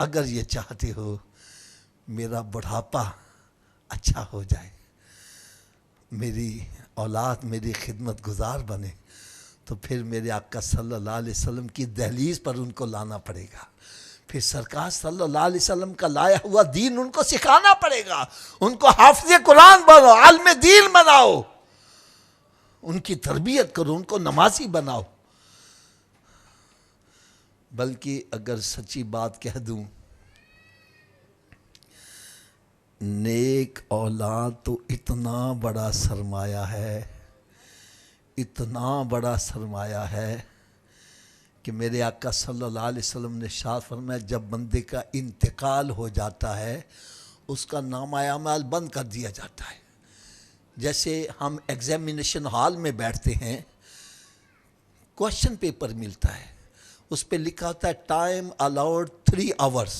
اگر یہ چاہتے ہو میرا بڑھاپا اچھا ہو جائے، میری اولاد میری خدمت گزار بنے، تو پھر میرے آقا صلی اللہ علیہ وسلم کی دہلیز پر ان کو لانا پڑے گا، پھر سرکار صلی اللہ علیہ وسلم کا لایا ہوا دین ان کو سکھانا پڑے گا، ان کو حافظ قرآن بناؤ، عالم دین بناؤ، ان کی تربیت کرو، ان کو نمازی بناؤ۔ بلکہ اگر سچی بات کہہ دوں، نیک اولاد تو اتنا بڑا سرمایہ ہے، اتنا بڑا سرمایہ ہے کہ میرے آقا صلی اللہ علیہ وسلم نے ارشاد فرمایا جب بندے کا انتقال ہو جاتا ہے اس کا نامہ اعمال بند کر دیا جاتا ہے۔ جیسے ہم ایگزامینیشن ہال میں بیٹھتے ہیں، کوشچن پیپر ملتا ہے، اس پہ لکھا ہوتا ہے ٹائم الاؤڈ 3 hours،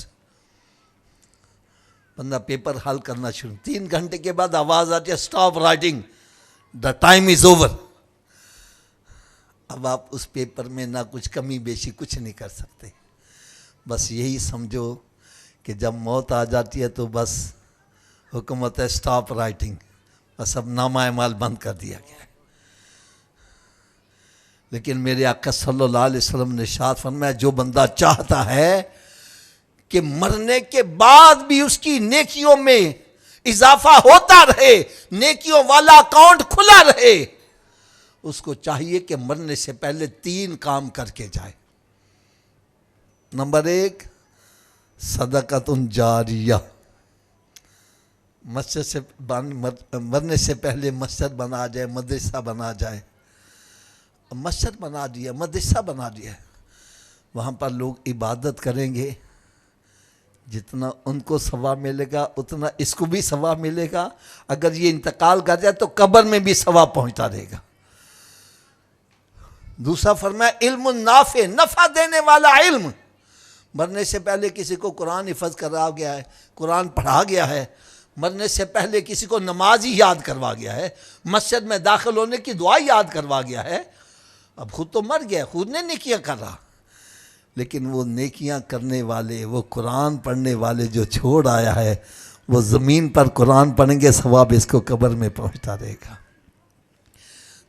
بندہ پیپر حل کرنا شروع، 3 گھنٹے کے بعد آواز آتی ہے stop writing, the time is over. اب آپ اس پیپر میں نہ کچھ کمی بیشی کچھ نہیں کر سکتے، بس یہی سمجھو کہ جب موت آ جاتی ہے تو بس حکم ہوتا ہے اسٹاپ رائٹنگ، بس اب نامہ اعمال بند کر دیا گیا ہے۔ لیکن میرے آقا صلی اللہ علیہ وسلم نے ارشاد فرمایا جو بندہ چاہتا ہے کہ مرنے کے بعد بھی اس کی نیکیوں میں اضافہ ہوتا رہے، نیکیوں والا اکاؤنٹ کھلا رہے، اس کو چاہیے کہ مرنے سے پہلے 3 کام کر کے جائے۔ نمبر 1 صدقۃ جاریہ، مسجد سے مرنے سے پہلے مسجد بنا جائے، مدرسہ بنا جائے، مسجد بنا دیا، مدرسہ بنا دیا، وہاں پر لوگ عبادت کریں گے، جتنا ان کو ثواب ملے گا اتنا اس کو بھی ثواب ملے گا، اگر یہ انتقال کر جائے تو قبر میں بھی ثواب پہنچتا رہے گا۔ دوسرا فرمایا علم نافع، نفع دینے والا علم، مرنے سے پہلے کسی کو قرآن حفظ کرا گیا ہے، قرآن پڑھا گیا ہے، مرنے سے پہلے کسی کو نماز ہی یاد کروا گیا ہے، مسجد میں داخل ہونے کی دعا یاد کروا گیا ہے، اب خود تو مر گیا، خود نے نیکیاں کر رہا، لیکن وہ نیکیاں کرنے والے، وہ قرآن پڑھنے والے جو چھوڑ آیا ہے، وہ زمین پر قرآن پڑھیں گے، ثواب اس کو قبر میں پہنچتا رہے گا۔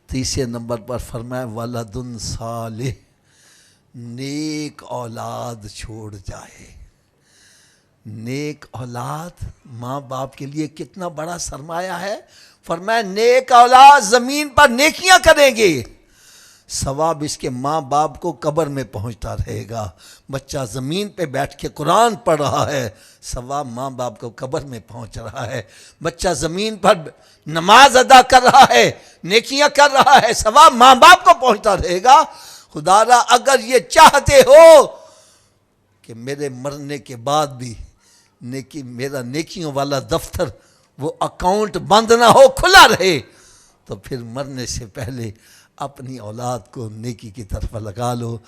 تیسرے نمبر پر فرمایا ولد صالح، نیک اولاد چھوڑ جائے۔ نیک اولاد ماں باپ کے لیے کتنا بڑا سرمایہ ہے، فرمایا نیک اولاد زمین پر نیکیاں کریں گے، ثواب اس کے ماں باپ کو قبر میں پہنچتا رہے گا۔ بچہ زمین پہ بیٹھ کے قرآن پڑھ رہا ہے، ثواب ماں باپ کو قبر میں پہنچ رہا ہے۔ بچہ زمین پر نماز ادا کر رہا ہے، نیکیاں کر رہا ہے، ثواب ماں باپ کو پہنچتا رہے گا۔ خدا را اگر یہ چاہتے ہو کہ میرے مرنے کے بعد بھی میرا نیکیوں والا دفتر وہ اکاؤنٹ بند نہ ہو، کھلا رہے، تو پھر مرنے سے پہلے اپنی اولاد کو نیکی کی طرف لگا لو۔